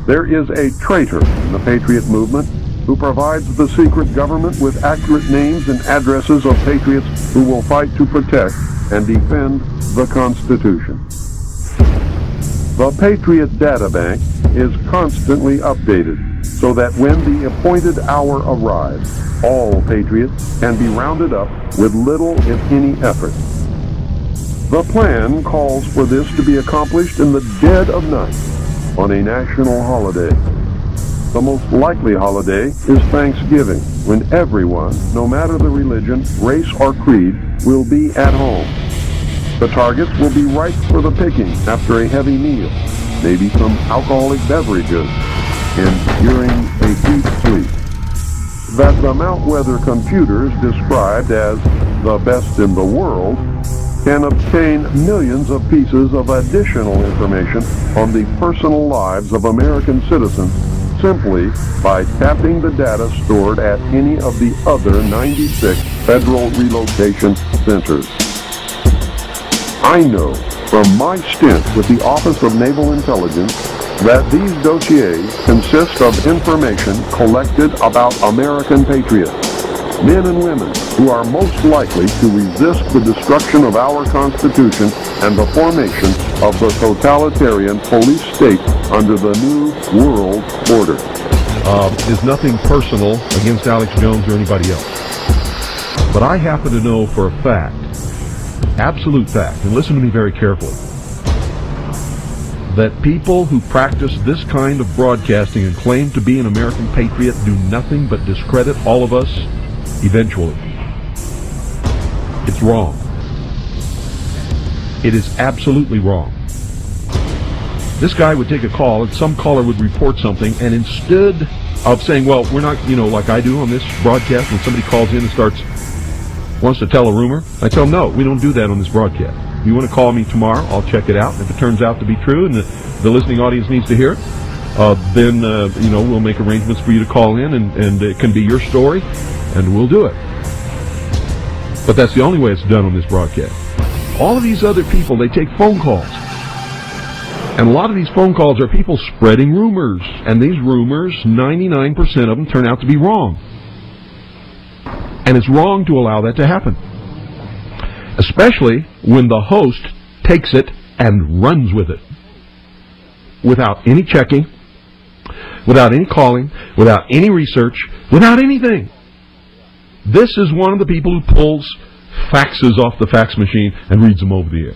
There is a traitor in the Patriot movement who provides the secret government with accurate names and addresses of patriots who will fight to protect and defend the Constitution. The Patriot Data Bank is constantly updated so that when the appointed hour arrives, all patriots can be rounded up with little, if any, effort. The plan calls for this to be accomplished in the dead of night on a national holiday. The most likely holiday is Thanksgiving, when everyone, no matter the religion, race, or creed, will be at home. The targets will be ripe for the picking after a heavy meal, maybe some alcoholic beverages, and during a deep sleep. That the Mount Weather computers, described as the best in the world, can obtain millions of pieces of additional information on the personal lives of American citizens simply by tapping the data stored at any of the other 96 federal relocation centers. I know from my stint with the Office of Naval Intelligence that these dossiers consist of information collected about American patriots, men and women who are most likely to resist the destruction of our Constitution and the formation of the totalitarian police state under the New World Order. Is nothing personal against Alex Jones or anybody else. But I happen to know for a fact, absolute fact, and listen to me very carefully, that people who practice this kind of broadcasting and claim to be an American patriot do nothing but discredit all of us eventually. It's wrong. It is absolutely wrong. This guy would take a call and some caller would report something, and instead of saying, well, we're not, like I do on this broadcast, when somebody calls in and wants to tell a rumor, I tell them, no, we don't do that on this broadcast. If you want to call me tomorrow, I'll check it out. If it turns out to be true and the listening audience needs to hear it, then, we'll make arrangements for you to call in, and it can be your story, and we'll do it. But that's the only way it's done on this broadcast. All of these other people, they take phone calls. And a lot of these phone calls are people spreading rumors. And these rumors, 99% of them turn out to be wrong. And it's wrong to allow that to happen. Especially when the host takes it and runs with it. Without any checking, without any calling, without any research, without anything. This is one of the people who pulls faxes off the fax machine and reads them over the air.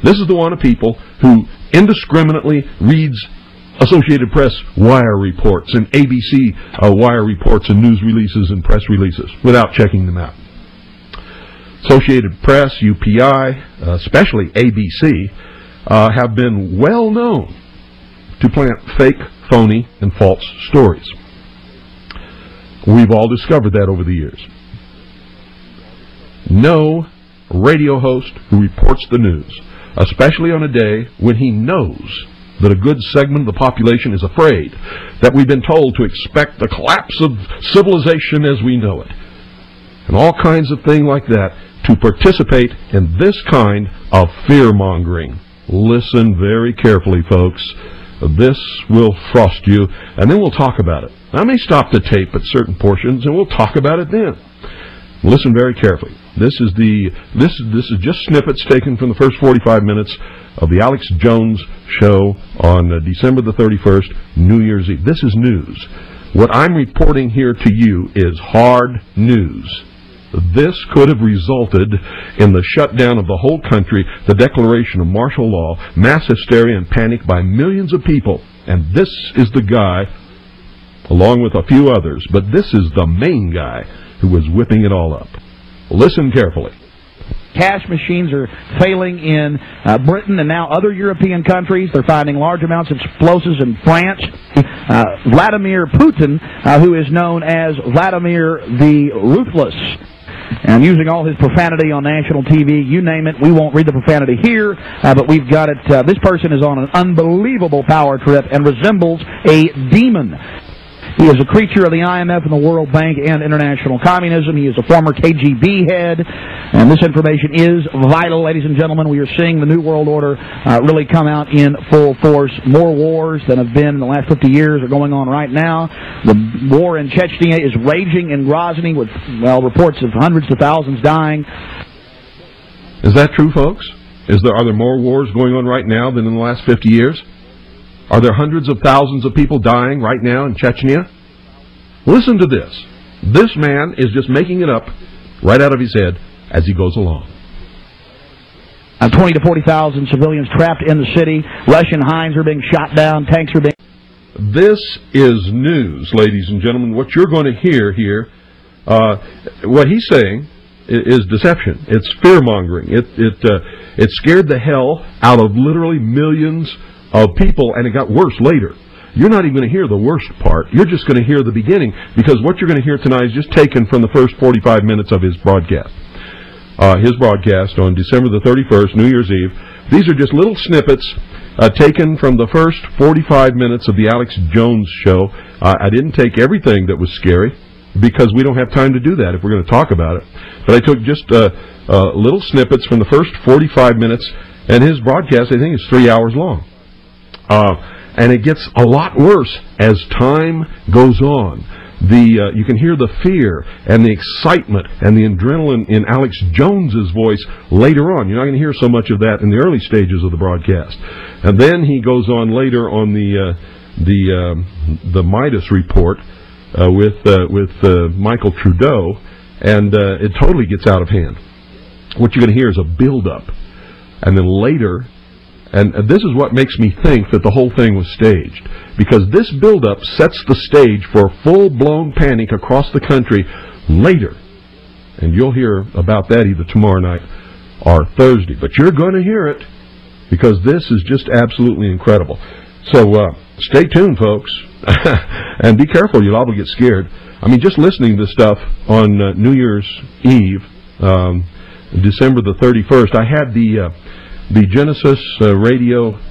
This is the one of people who indiscriminately reads Associated Press wire reports and ABC wire reports and news releases and press releases without checking them out. Associated Press, UPI, especially ABC, have been well known to plant fake, phony, and false stories. We've all discovered that over the years. No radio host who reports the news, especially on a day when he knows that a good segment of the population is afraid that we've been told to expect the collapse of civilization as we know it, and all kinds of things like that, to participate in this kind of fear-mongering. Listen very carefully, folks. This will frost you, and then we'll talk about it. I may stop the tape at certain portions, and we'll talk about it then. Listen very carefully. This is just snippets taken from the first 45 minutes of the Alex Jones show on December the 31st, New Year's Eve. This is news. What I'm reporting here to you is hard news. This could have resulted in the shutdown of the whole country, the declaration of martial law, mass hysteria and panic by millions of people. And this is the guy, along with a few others, but this is the main guy who was whipping it all up. Listen carefully. Cash machines are failing in Britain and now other European countries. They're finding large amounts of explosives in France. Vladimir Putin, who is known as Vladimir the Ruthless, and using all his profanity on national TV, you name it. We won't read the profanity here, but we've got it. This person is on an unbelievable power trip and resembles a demon. He is a creature of the IMF and the World Bank and international communism. He is a former KGB head, and this information is vital, ladies and gentlemen. We are seeing the New World Order really come out in full force. More wars than have been in the last 50 years are going on right now. The war in Chechnya is raging in Grozny with, well, reports of hundreds of thousands dying. Is that true, folks? Are there more wars going on right now than in the last 50 years? Are there hundreds of thousands of people dying right now in Chechnya? Listen to this. This man is just making it up right out of his head as he goes along. 20 to 40,000 civilians trapped in the city. Russian Hinds are being shot down. Tanks are being... This is news, ladies and gentlemen. What you're going to hear here, what he's saying is deception. It's fear-mongering. It scared the hell out of literally millions of people, and it got worse later. You're not even going to hear the worst part. You're just going to hear the beginning, because what you're going to hear tonight is just taken from the first 45 minutes of his broadcast. His broadcast on December the 31st, New Year's Eve. These are just little snippets taken from the first 45 minutes of the Alex Jones show. I didn't take everything that was scary, because we don't have time to do that if we're going to talk about it. But I took just little snippets from the first 45 minutes, and his broadcast, I think, is 3 hours long. And it gets a lot worse as time goes on. You can hear the fear and the excitement and the adrenaline in Alex Jones's voice later on. You're not going to hear so much of that in the early stages of the broadcast. And then he goes on later on the Midas report with Michael Trudeau, and it totally gets out of hand. What you're going to hear is a build-up, and then later. And this is what makes me think that the whole thing was staged, because this buildup sets the stage for full-blown panic across the country later. And you'll hear about that either tomorrow night or Thursday. But you're going to hear it, because this is just absolutely incredible. So stay tuned, folks, and be careful. You'll all get scared. I mean, just listening to this stuff on New Year's Eve, December the 31st, I had the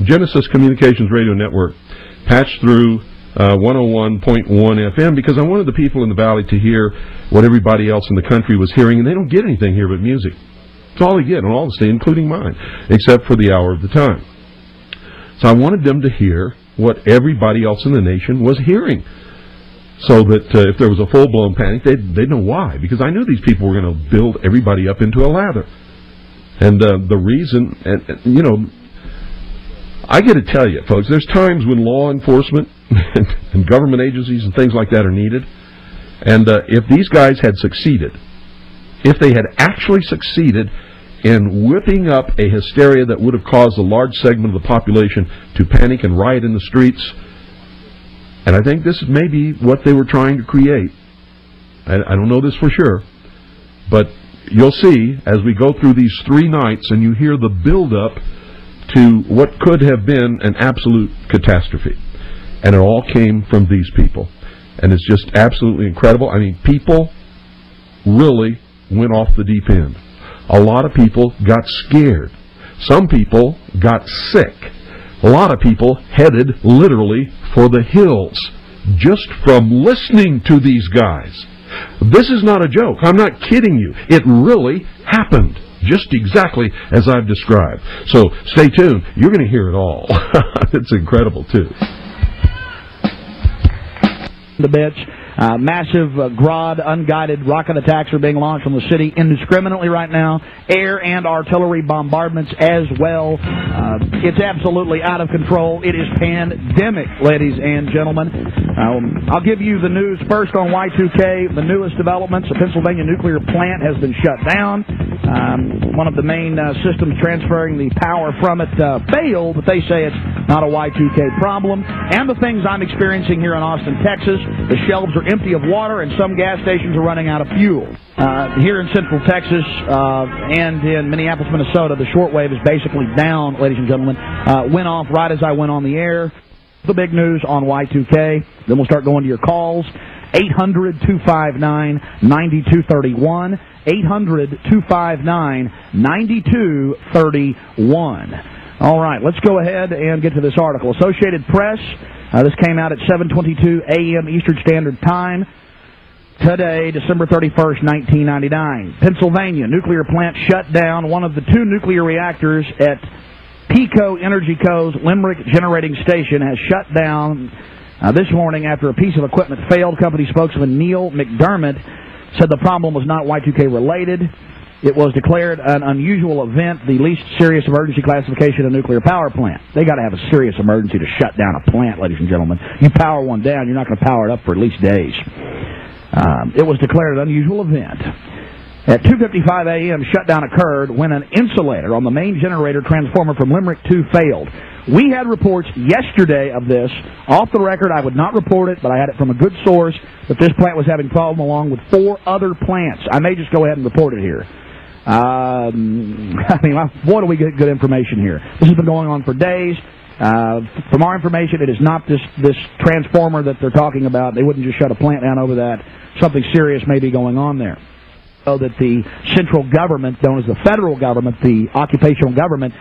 Genesis Communications Radio Network patched through 101.1 FM, because I wanted the people in the valley to hear what everybody else in the country was hearing, and they don't get anything here but music. It's all they get on all the stations, including mine, except for the hour of the time. So I wanted them to hear what everybody else in the nation was hearing, so that if there was a full-blown panic, they'd know why, because I knew these people were going to build everybody up into a lather. And the reason, you know, I got to tell you, folks, there's times when law enforcement and government agencies and things like that are needed. And if these guys had succeeded, if they had actually succeeded in whipping up a hysteria that would have caused a large segment of the population to panic and riot in the streets, and I think this is maybe what they were trying to create. I don't know this for sure, but you'll see as we go through these 3 nights and you hear the build-up to what could have been an absolute catastrophe. And it all came from these people. And it's just absolutely incredible. I mean, people really went off the deep end. A lot of people got scared. Some people got sick. A lot of people headed literally for the hills just from listening to these guys. This is not a joke. I'm not kidding you. It really happened, just exactly as I've described. So stay tuned. You're going to hear it all. It's incredible, too. The bits. Massive Grod unguided rocket attacks are being launched on the city indiscriminately right now. Air and artillery bombardments as well. It's absolutely out of control. It is pandemic, ladies and gentlemen. I'll give you the news first on Y2K. The newest developments: a Pennsylvania nuclear plant has been shut down. One of the main systems transferring the power from it failed, but they say it's not a Y2K problem. And the things I'm experiencing here in Austin, Texas: the shelves are empty of water, and some gas stations are running out of fuel. Here in Central Texas and in Minneapolis, Minnesota, the shortwave is basically down, ladies and gentlemen. Went off right as I went on the air. The big news on Y2K. Then we'll start going to your calls. 800-259-9231. 800-259-9231. All right, let's go ahead and get to this article. Associated Press This came out at 7:22 a.m. Eastern Standard Time today, December 31st, 1999. Pennsylvania nuclear plant shut down. One of the two nuclear reactors at PECO Energy Co.'s Limerick Generating Station has shut down this morning after a piece of equipment failed. Company spokesman Neil McDermott said the problem was not Y2K related. It was declared an unusual event, the least serious emergency classification of a nuclear power plant. They got to have a serious emergency to shut down a plant, ladies and gentlemen. You power one down, you're not going to power it up for at least days. It was declared an unusual event. At 2:55 a.m., shutdown occurred when an insulator on the main generator transformer from Limerick 2 failed. We had reports yesterday of this. Off the record, I would not report it, but I had it from a good source that this plant was having problem along with 4 other plants. I may just go ahead and report it here. I mean, boy, do we get good information here. This has been going on for days. From our information, it is not this transformer that they're talking about. They wouldn't just shut a plant down over that. Something serious may be going on there. So that the central government, known as the federal government, the occupational government,